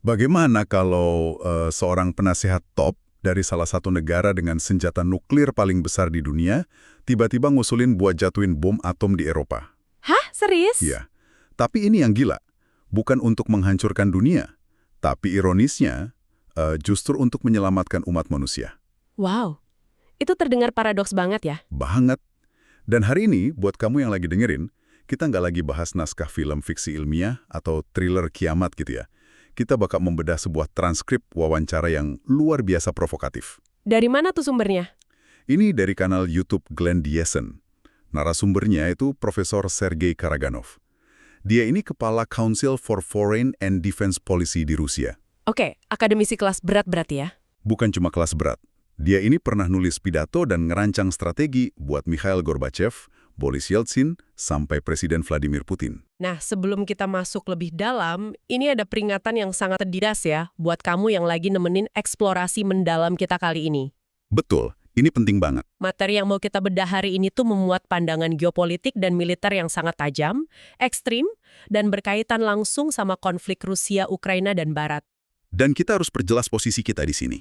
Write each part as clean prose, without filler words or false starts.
Bagaimana kalau seorang penasehat top dari salah satu negara dengan senjata nuklir paling besar di dunia tiba-tiba ngusulin buat jatuhin bom atom di Eropa? Hah? Serius? Iya. Tapi ini yang gila. Bukan untuk menghancurkan dunia, tapi ironisnya justru untuk menyelamatkan umat manusia. Wow, itu terdengar paradoks banget ya. Banget. Dan hari ini, buat kamu yang lagi dengerin, kita nggak lagi bahas naskah film fiksi ilmiah atau thriller kiamat gitu ya. Kita bakal membedah sebuah transkrip wawancara yang luar biasa provokatif. Dari mana tuh sumbernya? Ini dari kanal YouTube Glenn Diesen. Narasumbernya itu Profesor Sergei Karaganov. Dia ini kepala Council for Foreign and Defense Policy di Rusia. Oke, akademisi kelas berat berarti ya? Bukan cuma kelas berat. Dia ini pernah nulis pidato dan ngerancang strategi buat Mikhail Gorbachev, Boris Yeltsin, sampai Presiden Vladimir Putin. Nah, sebelum kita masuk lebih dalam, ini ada peringatan yang sangat terdidas ya, buat kamu yang lagi nemenin eksplorasi mendalam kita kali ini. Betul, ini penting banget. Materi yang mau kita bedah hari ini tuh memuat pandangan geopolitik dan militer yang sangat tajam, ekstrim, dan berkaitan langsung sama konflik Rusia, Ukraina, dan Barat. Dan kita harus perjelas posisi kita di sini.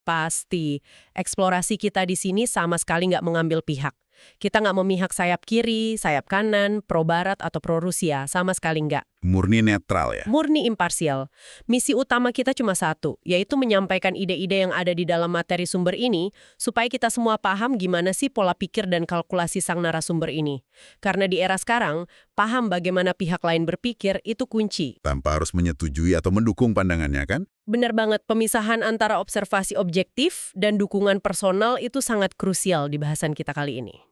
Pasti, eksplorasi kita di sini sama sekali nggak mengambil pihak. Kita nggak memihak sayap kiri, sayap kanan, pro-Barat atau pro-Rusia, sama sekali nggak. Murni netral ya? Murni imparsial. Misi utama kita cuma satu, yaitu menyampaikan ide-ide yang ada di dalam materi sumber ini, supaya kita semua paham gimana sih pola pikir dan kalkulasi sang narasumber ini. Karena di era sekarang, paham bagaimana pihak lain berpikir itu kunci. Tanpa harus menyetujui atau mendukung pandangannya kan? Benar banget, pemisahan antara observasi objektif dan dukungan personal itu sangat krusial di bahasan kita kali ini.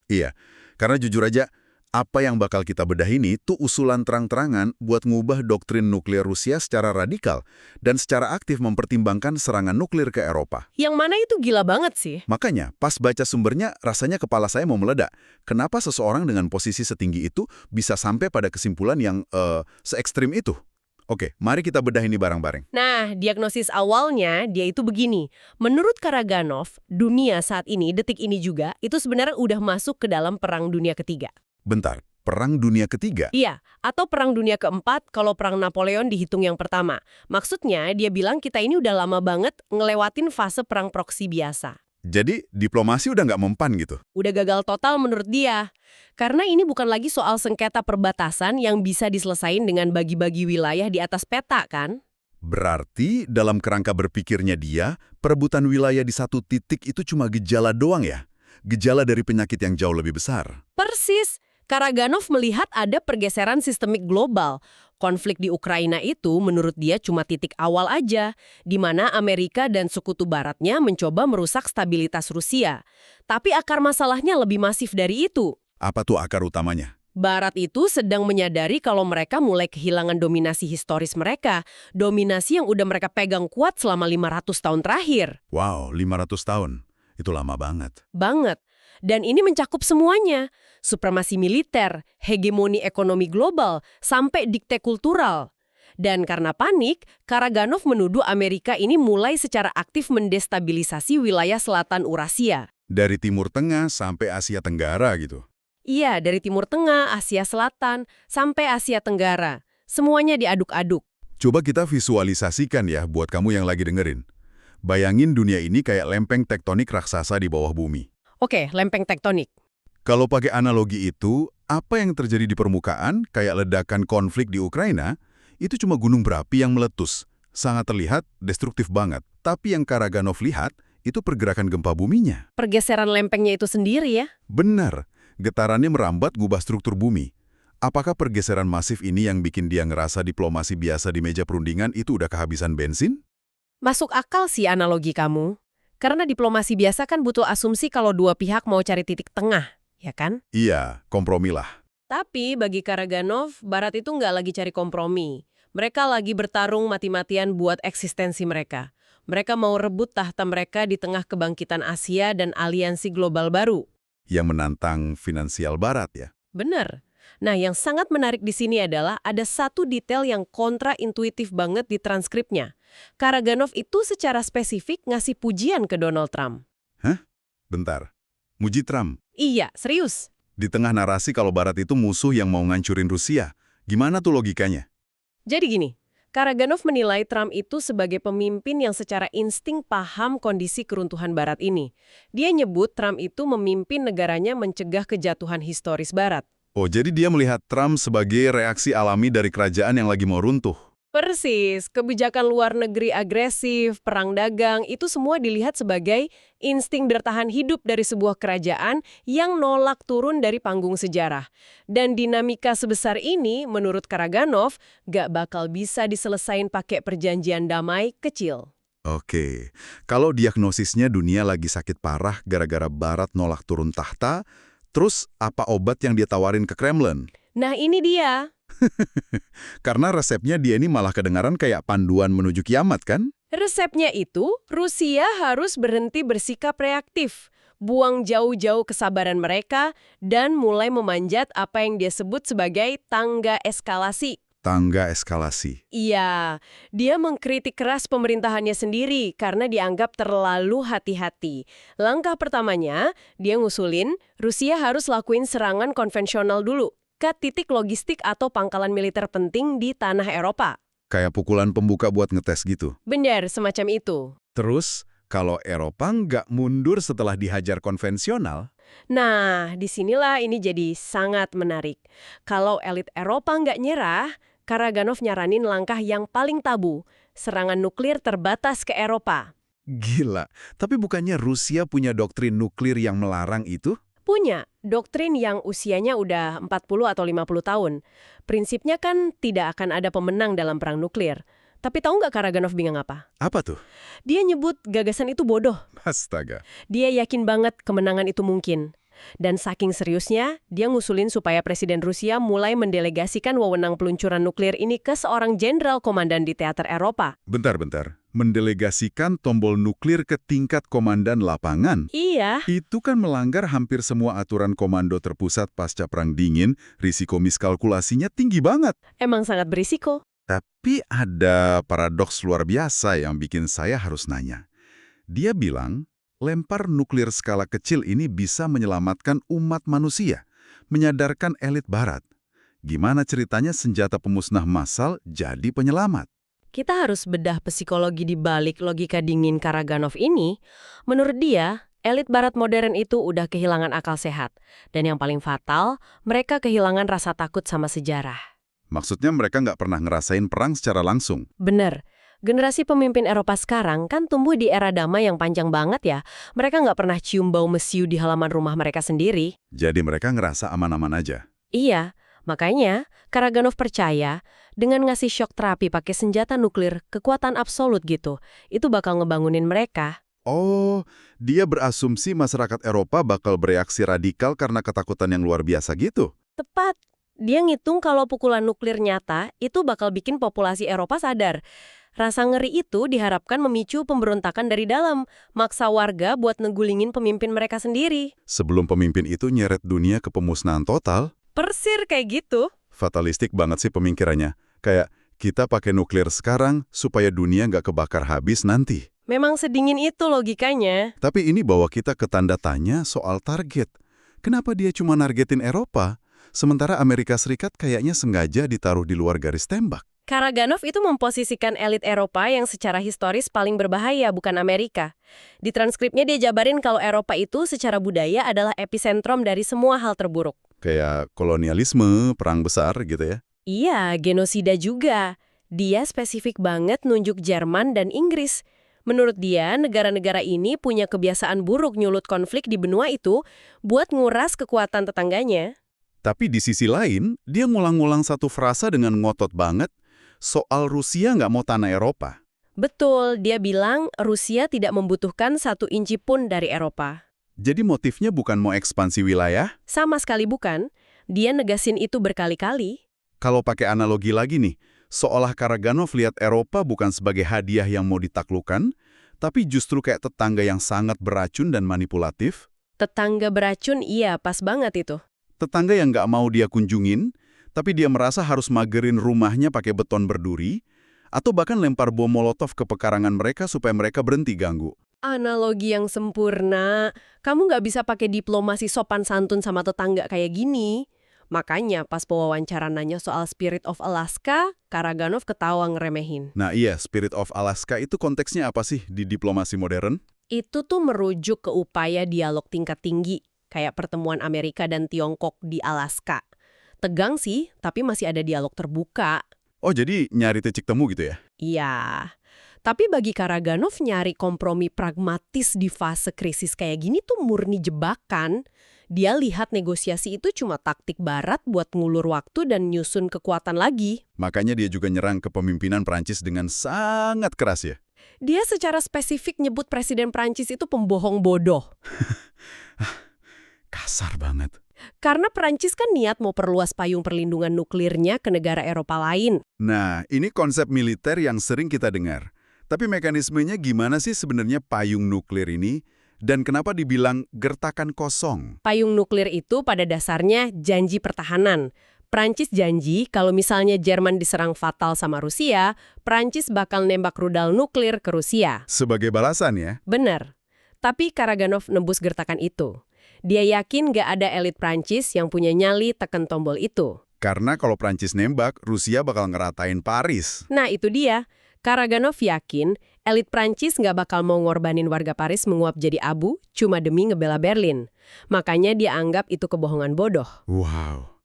Iya, karena jujur aja, apa yang bakal kita bedah ini tuh usulan terang-terangan buat ngubah doktrin nuklir Rusia secara radikal dan secara aktif mempertimbangkan serangan nuklir ke Eropa. Yang mana itu gila banget sih. Makanya, pas baca sumbernya, rasanya kepala saya mau meledak. Kenapa seseorang dengan posisi setinggi itu bisa sampai pada kesimpulan yang se-ekstrim itu? Oke, mari kita bedah ini bareng-bareng. Nah, diagnosis awalnya dia itu begini. Menurut Karaganov, dunia saat ini, detik ini juga, itu sebenarnya udah masuk ke dalam Perang Dunia Ketiga. Bentar, Perang Dunia Ketiga? Iya, atau Perang Dunia Keempat kalau Perang Napoleon dihitung yang pertama. Maksudnya, dia bilang kita ini udah lama banget ngelewatin fase perang proksi biasa. Jadi, diplomasi udah nggak mempan gitu? Udah gagal total menurut dia. Karena ini bukan lagi soal sengketa perbatasan yang bisa diselesain dengan bagi-bagi wilayah di atas peta, kan? Berarti dalam kerangka berpikirnya dia, perebutan wilayah di satu titik itu cuma gejala doang ya? Gejala dari penyakit yang jauh lebih besar. Persis. Karaganov melihat ada pergeseran sistemik global. Konflik di Ukraina itu menurut dia cuma titik awal aja, di mana Amerika dan sekutu baratnya mencoba merusak stabilitas Rusia. Tapi akar masalahnya lebih masif dari itu. Apa tuh akar utamanya? Barat itu sedang menyadari kalau mereka mulai kehilangan dominasi historis mereka, dominasi yang udah mereka pegang kuat selama 500 tahun terakhir. Wow, 500 tahun. Itu lama banget. Banget. Dan ini mencakup semuanya. Supremasi militer, hegemoni ekonomi global, sampai dikte kultural. Dan karena panik, Karaganov menuduh Amerika ini mulai secara aktif mendestabilisasi wilayah selatan Eurasia. Dari Timur Tengah sampai Asia Tenggara gitu. Iya, dari Timur Tengah, Asia Selatan, sampai Asia Tenggara. Semuanya diaduk-aduk. Coba kita visualisasikan ya buat kamu yang lagi dengerin. Bayangin dunia ini kayak lempeng tektonik raksasa di bawah bumi. Oke, lempeng tektonik. Kalau pakai analogi itu, apa yang terjadi di permukaan, kayak ledakan konflik di Ukraina, itu cuma gunung berapi yang meletus. Sangat terlihat destruktif banget. Tapi yang Karaganov lihat, itu pergerakan gempa buminya. Pergeseran lempengnya itu sendiri ya? Benar, getarannya merambat ngubah struktur bumi. Apakah pergeseran masif ini yang bikin dia ngerasa diplomasi biasa di meja perundingan itu udah kehabisan bensin? Masuk akal sih analogi kamu. Karena diplomasi biasa kan butuh asumsi kalau dua pihak mau cari titik tengah, ya kan? Iya, kompromilah. Tapi bagi Karaganov, Barat itu nggak lagi cari kompromi. Mereka lagi bertarung mati-matian buat eksistensi mereka. Mereka mau rebut tahta mereka di tengah kebangkitan Asia dan aliansi global baru. Yang menantang finansial Barat ya? Bener. Nah, yang sangat menarik di sini adalah ada satu detail yang kontraintuitif banget di transkripnya. Karaganov itu secara spesifik ngasih pujian ke Donald Trump. Hah? Bentar. Muji Trump? Iya, serius. Di tengah narasi kalau Barat itu musuh yang mau ngancurin Rusia. Gimana tuh logikanya? Jadi gini, Karaganov menilai Trump itu sebagai pemimpin yang secara insting paham kondisi keruntuhan Barat ini. Dia nyebut Trump itu memimpin negaranya mencegah kejatuhan historis Barat. Oh, jadi dia melihat Trump sebagai reaksi alami dari kerajaan yang lagi mau runtuh. Persis, kebijakan luar negeri agresif, perang dagang, itu semua dilihat sebagai insting bertahan hidup dari sebuah kerajaan yang nolak turun dari panggung sejarah. Dan dinamika sebesar ini, menurut Karaganov, gak bakal bisa diselesain pakai perjanjian damai kecil. Oke, kalau diagnosisnya dunia lagi sakit parah gara-gara Barat nolak turun tahta, terus apa obat yang dia tawarin ke Kremlin? Nah ini dia. Karena resepnya dia ini malah kedengaran kayak panduan menuju kiamat, kan? Resepnya itu, Rusia harus berhenti bersikap reaktif, buang jauh-jauh kesabaran mereka, dan mulai memanjat apa yang dia sebut sebagai tangga eskalasi. Tangga eskalasi. Iya, dia mengkritik keras pemerintahannya sendiri karena dianggap terlalu hati-hati. Langkah pertamanya, dia ngusulin Rusia harus lakuin serangan konvensional dulu ke titik logistik atau pangkalan militer penting di tanah Eropa. Kayak pukulan pembuka buat ngetes gitu. Benar, semacam itu. Terus, kalau Eropa nggak mundur setelah dihajar konvensional, Nah, disinilah ini jadi sangat menarik. Kalau elit Eropa nggak nyerah, Karaganov nyaranin langkah yang paling tabu, serangan nuklir terbatas ke Eropa. gila. Tapi bukannya Rusia punya doktrin nuklir yang melarang itu? Punya doktrin yang usianya udah 40 atau 50 tahun. Prinsipnya kan tidak akan ada pemenang dalam perang nuklir. Tapi tahu nggak Karaganov bingung apa? Apa tuh? Dia nyebut gagasan itu bodoh. Astaga. Dia yakin banget kemenangan itu mungkin. Dan saking seriusnya, dia ngusulin supaya Presiden Rusia mulai mendelegasikan wewenang peluncuran nuklir ini ke seorang jenderal komandan di teater Eropa. Bentar. Mendelegasikan tombol nuklir ke tingkat komandan lapangan. Iya, Itu kan melanggar hampir semua aturan komando terpusat pasca Perang Dingin, risiko miskalkulasinya tinggi banget. emang sangat berisiko. Tapi ada paradoks luar biasa yang bikin saya harus nanya. Dia bilang, lempar nuklir skala kecil ini bisa menyelamatkan umat manusia, menyadarkan elit Barat. Gimana ceritanya senjata pemusnah massal jadi penyelamat? Kita harus bedah psikologi di balik logika dingin Karaganov ini. Menurut dia, elit Barat modern itu udah kehilangan akal sehat. Dan yang paling fatal, mereka kehilangan rasa takut sama sejarah. Maksudnya mereka nggak pernah ngerasain perang secara langsung. Bener. Generasi pemimpin Eropa sekarang kan tumbuh di era damai yang panjang banget ya. Mereka nggak pernah cium bau mesiu di halaman rumah mereka sendiri. Jadi mereka ngerasa aman-aman aja. Iya, makanya Karaganov percaya dengan ngasih shock terapi pakai senjata nuklir kekuatan absolut gitu, itu bakal ngebangunin mereka. Oh, dia berasumsi masyarakat Eropa bakal bereaksi radikal karena ketakutan yang luar biasa gitu. Tepat. Dia ngitung kalau pukulan nuklir nyata itu bakal bikin populasi Eropa sadar. Rasa ngeri itu diharapkan memicu pemberontakan dari dalam, maksa warga buat ngegulingin pemimpin mereka sendiri. Sebelum pemimpin itu nyeret dunia ke pemusnahan total, Persir kayak gitu. fatalistik banget sih pemikirannya. Kayak, kita pakai nuklir sekarang supaya dunia nggak kebakar habis nanti. Memang sedingin itu logikanya. Tapi ini bawa kita ke tanda tanya soal target. Kenapa dia cuma nargetin Eropa, sementara Amerika Serikat kayaknya sengaja ditaruh di luar garis tembak? Karaganov itu memposisikan elit Eropa yang secara historis paling berbahaya, bukan Amerika. Di transkripnya dia jabarin kalau Eropa itu secara budaya adalah epicentrum dari semua hal terburuk. Kayak kolonialisme, perang besar gitu ya. Iya, genosida juga. Dia spesifik banget nunjuk Jerman dan Inggris. Menurut dia, negara-negara ini punya kebiasaan buruk nyulut konflik di benua itu buat nguras kekuatan tetangganya. Tapi di sisi lain, dia ngulang-ngulang satu frasa dengan ngotot banget soal Rusia nggak mau tanah Eropa. Betul, dia bilang Rusia tidak membutuhkan 1 inci pun dari Eropa. Jadi motifnya bukan mau ekspansi wilayah? Sama sekali bukan. Dia negasin itu berkali-kali. Kalau pakai analogi lagi nih, seolah Karaganov lihat Eropa bukan sebagai hadiah yang mau ditaklukkan, tapi justru kayak tetangga yang sangat beracun dan manipulatif. Tetangga beracun, iya pas banget itu. Tetangga yang nggak mau dia kunjungin, tapi dia merasa harus magerin rumahnya pakai beton berduri, atau bahkan lempar bom molotov ke pekarangan mereka supaya mereka berhenti ganggu. Analogi yang sempurna. Kamu nggak bisa pakai diplomasi sopan santun sama tetangga kayak gini. Makanya pas pewawancara nanya soal Spirit of Alaska, Karaganov ketawa ngeremehin. Nah iya, Spirit of Alaska itu konteksnya apa sih di diplomasi modern? Itu tuh merujuk ke upaya dialog tingkat tinggi, kayak pertemuan Amerika dan Tiongkok di Alaska. Tegang sih, tapi masih ada dialog terbuka. Oh jadi nyari titik temu gitu ya? Iya. Tapi bagi Karaganov nyari kompromi pragmatis di fase krisis kayak gini tuh murni jebakan. Dia lihat negosiasi itu cuma taktik barat buat ngulur waktu dan nyusun kekuatan lagi. Makanya dia juga nyerang kepemimpinan Prancis dengan sangat keras ya? Dia secara spesifik nyebut Presiden Prancis itu pembohong bodoh. Kasar banget. Karena Prancis kan niat mau perluas payung perlindungan nuklirnya ke negara Eropa lain. Nah, ini konsep militer yang sering kita dengar. Tapi mekanismenya gimana sih sebenarnya payung nuklir ini? Dan kenapa dibilang gertakan kosong? Payung nuklir itu pada dasarnya janji pertahanan. Prancis janji kalau misalnya Jerman diserang fatal sama Rusia, Prancis bakal nembak rudal nuklir ke Rusia. Sebagai balasan ya? Benar. Tapi Karaganov nembus gertakan itu. Dia yakin nggak ada elit Prancis yang punya nyali tekan tombol itu. Karena kalau Prancis nembak, Rusia bakal ngeratain Paris. Nah itu dia. Karaganov yakin elit Prancis nggak bakal mau ngorbanin warga Paris menguap jadi abu cuma demi ngebela Berlin. Makanya dia anggap itu kebohongan bodoh. Wow.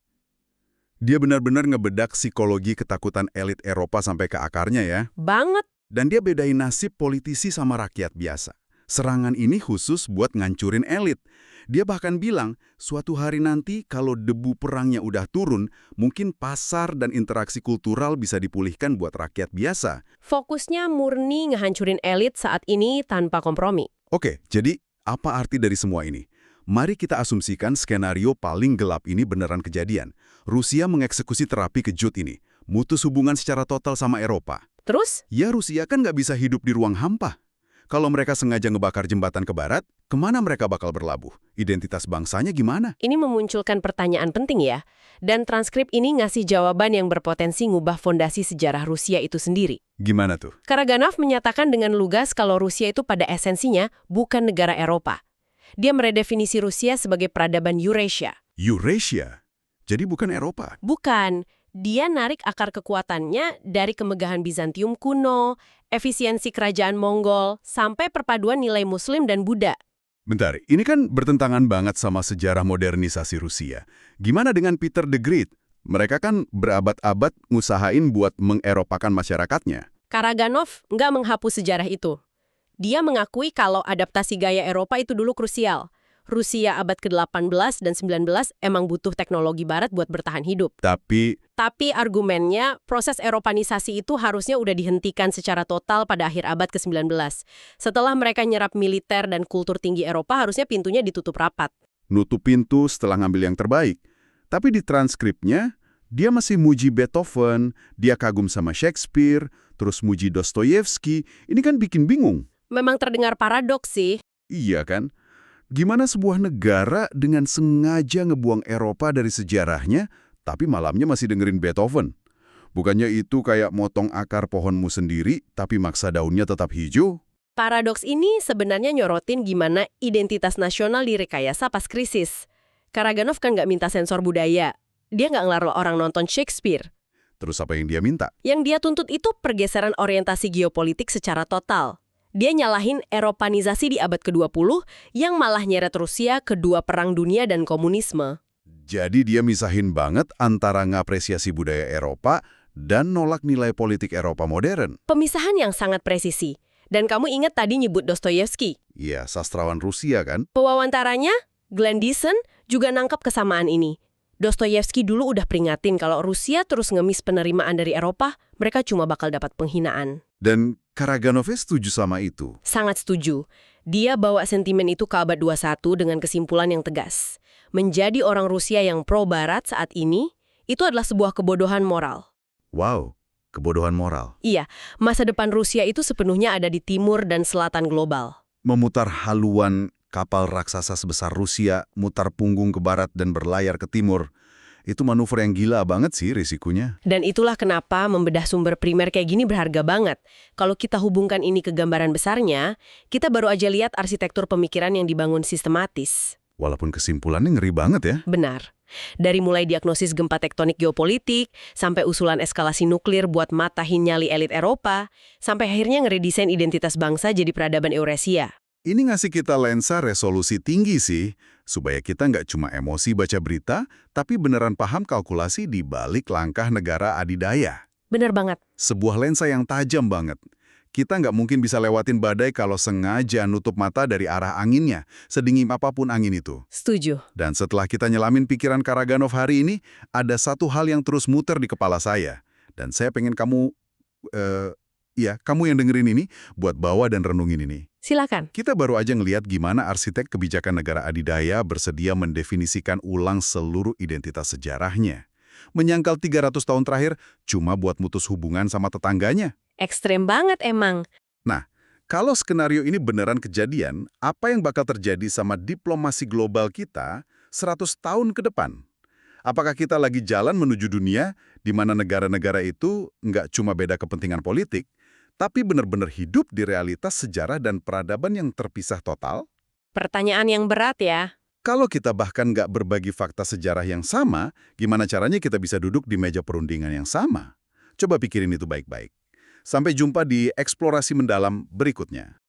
Dia benar-benar ngebedak psikologi ketakutan elit Eropa sampai ke akarnya ya. Banget. Dan dia bedain nasib politisi sama rakyat biasa. Serangan ini khusus buat ngancurin elit. Dia bahkan bilang, suatu hari nanti kalau debu perangnya udah turun, mungkin pasar dan interaksi kultural bisa dipulihkan buat rakyat biasa. Fokusnya murni ngehancurin elit saat ini tanpa kompromi. Oke, jadi apa arti dari semua ini? Mari kita asumsikan skenario paling gelap ini beneran kejadian. Rusia mengeksekusi terapi kejut ini, mutus hubungan secara total sama Eropa. Terus? Ya Rusia kan nggak bisa hidup di ruang hampa. Kalau mereka sengaja ngebakar jembatan ke barat, kemana mereka bakal berlabuh? Identitas bangsanya gimana? Ini memunculkan pertanyaan penting ya. Dan transkrip ini ngasih jawaban yang berpotensi ngubah fondasi sejarah Rusia itu sendiri. Gimana tuh? Karaganov menyatakan dengan lugas kalau Rusia itu pada esensinya bukan negara Eropa. Dia meredefinisi Rusia sebagai peradaban Eurasia. Eurasia? Jadi bukan Eropa? Bukan. Dia narik akar kekuatannya dari kemegahan Bizantium kuno, efisiensi kerajaan Mongol, sampai perpaduan nilai Muslim dan Buddha. Bentar, ini kan bertentangan banget sama sejarah modernisasi Rusia. Gimana dengan Peter the Great? Mereka kan berabad-abad ngusahain buat mengeropakan masyarakatnya. Karaganov nggak menghapus sejarah itu. Dia mengakui kalau adaptasi gaya Eropa itu dulu krusial. Rusia abad ke-18 dan 19 emang butuh teknologi barat buat bertahan hidup. Tapi argumennya, proses Eropanisasi itu harusnya udah dihentikan secara total pada akhir abad ke-19. Setelah mereka nyerap militer dan kultur tinggi Eropa, harusnya pintunya ditutup rapat. Nutup pintu setelah ngambil yang terbaik. Tapi di transkripnya, dia masih muji Beethoven, dia kagum sama Shakespeare, terus muji Dostoyevsky. Ini kan bikin bingung. Memang terdengar paradoks sih. Iya kan? Gimana sebuah negara dengan sengaja ngebuang Eropa dari sejarahnya, tapi malamnya masih dengerin Beethoven? Bukannya itu kayak motong akar pohonmu sendiri, tapi maksa daunnya tetap hijau? Paradoks ini sebenarnya nyorotin gimana identitas nasional direkayasa pas krisis. Karaganov kan nggak minta sensor budaya. Dia nggak ngelarang orang nonton Shakespeare. Terus apa yang dia minta? Yang dia tuntut itu pergeseran orientasi geopolitik secara total. Dia nyalahin Eropanisasi di abad ke-20 yang malah nyeret Rusia ke dua perang dunia dan komunisme. Jadi dia misahin banget antara ngapresiasi budaya Eropa dan nolak nilai politik Eropa modern. Pemisahan yang sangat presisi. Dan kamu ingat tadi nyebut Dostoyevsky? Iya, sastrawan Rusia kan? Pewawantaranya, Glenn Dyson, juga nangkep kesamaan ini. Dostoyevsky dulu udah peringatin kalau Rusia terus ngemis penerimaan dari Eropa, mereka cuma bakal dapat penghinaan. Dan Karaganov setuju sama itu? Sangat setuju. Dia bawa sentimen itu ke abad 21 dengan kesimpulan yang tegas. Menjadi orang Rusia yang pro-barat saat ini, itu adalah sebuah kebodohan moral. Wow, kebodohan moral. Iya, masa depan Rusia itu sepenuhnya ada di timur dan selatan global. Memutar haluan kapal raksasa sebesar Rusia, mutar punggung ke barat dan berlayar ke timur. Itu manuver yang gila banget sih risikonya. Dan itulah kenapa membedah sumber primer kayak gini berharga banget. Kalau kita hubungkan ini ke gambaran besarnya, kita baru aja lihat arsitektur pemikiran yang dibangun sistematis. Walaupun kesimpulannya ngeri banget ya. Benar. Dari mulai diagnosis gempa tektonik geopolitik, sampai usulan eskalasi nuklir buat matahin nyali elit Eropa, sampai akhirnya ngeredesain identitas bangsa jadi peradaban Eurasia. Ini ngasih kita lensa resolusi tinggi sih, supaya kita nggak cuma emosi baca berita, tapi beneran paham kalkulasi di balik langkah negara adidaya. Bener banget. Sebuah lensa yang tajam banget. Kita nggak mungkin bisa lewatin badai kalau sengaja nutup mata dari arah anginnya, sedingin apapun angin itu. Setuju. Dan setelah kita nyelamin pikiran Karaganov hari ini, ada satu hal yang terus muter di kepala saya. Dan saya pengen kamu, kamu yang dengerin ini, buat bawa dan renungin ini. Silakan. Kita baru aja ngelihat gimana arsitek kebijakan negara adidaya bersedia mendefinisikan ulang seluruh identitas sejarahnya. Menyangkal 300 tahun terakhir cuma buat mutus hubungan sama tetangganya. Ekstrem banget emang. Nah, kalau skenario ini beneran kejadian, apa yang bakal terjadi sama diplomasi global kita 100 tahun ke depan? Apakah kita lagi jalan menuju dunia di mana negara-negara itu nggak cuma beda kepentingan politik, tapi benar-benar hidup di realitas sejarah dan peradaban yang terpisah total? Pertanyaan yang berat ya. Kalau kita bahkan nggak berbagi fakta sejarah yang sama, gimana caranya kita bisa duduk di meja perundingan yang sama? Coba pikirin itu baik-baik. Sampai jumpa di eksplorasi mendalam berikutnya.